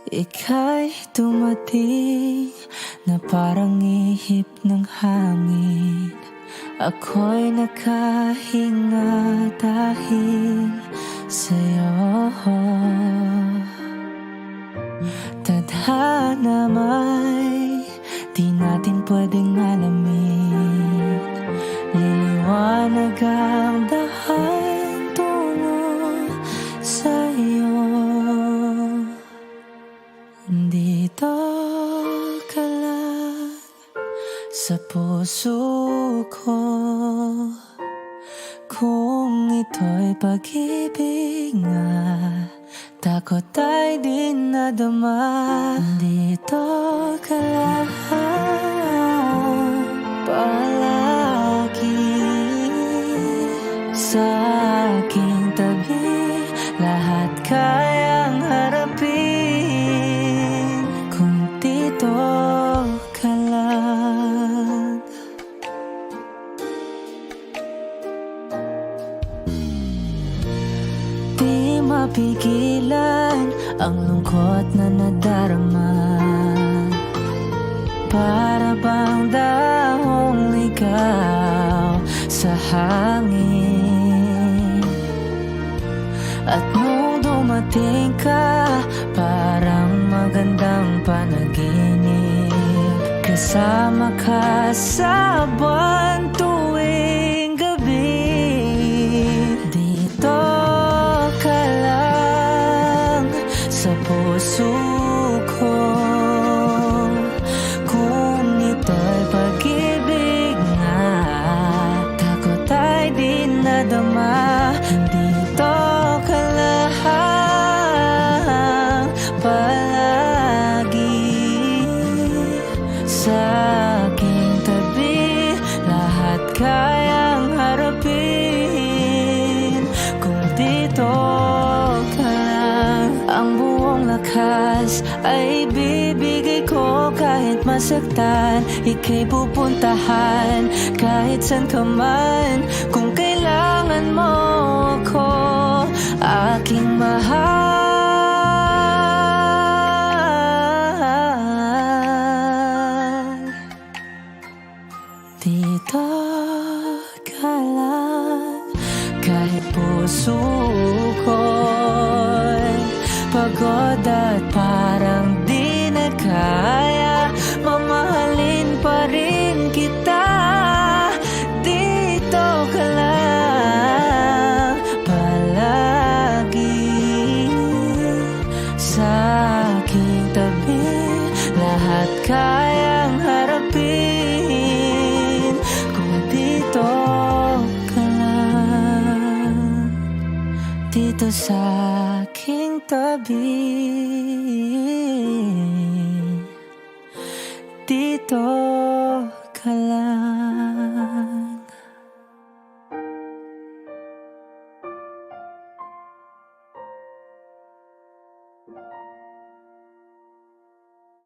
Ika'y dumating na parang ihip ng hangin. Ako'y nakahinga dahil sa'yo. Tadhana may di natin pwedeng alamin. Liliwanag ang daan tungo sa'yo. Dito ka lang sa puso ko. Kung ito'y pag-ibig nga, takot ay di nadama. Dito ka lang palagi sa aking tabi. Lahat kayang harapin kung dito ka lang. Di mapigilan ang lungkot na nadarama. Para bang dahong ligaw sa hangin. At nung dumating ka, parang magandang panaginip. Kasama ka sa buwan tuwing gabi. Dito ka lang sa puso ko. Kung ito'y pag-ibig nga, takot ay di nadama. Dito ka lang palagi sa aking tabi. Lahat kayang harapin kung dito ka lang. Ang buong lakas ay bibigay ko kahit masaktan. Ika'y pupuntahan kahit saan ka man. Kung kailangan mo ako, aking mahal. Dito ka lang kahit puso ko'y pagod at parang di na kaya. Mamahalin pa rin kita. Dito ka lang palagi sa aking tabi. Lahat kayang harapin kung dito ka lang. Dito sa aking tabi. Dito ka lang.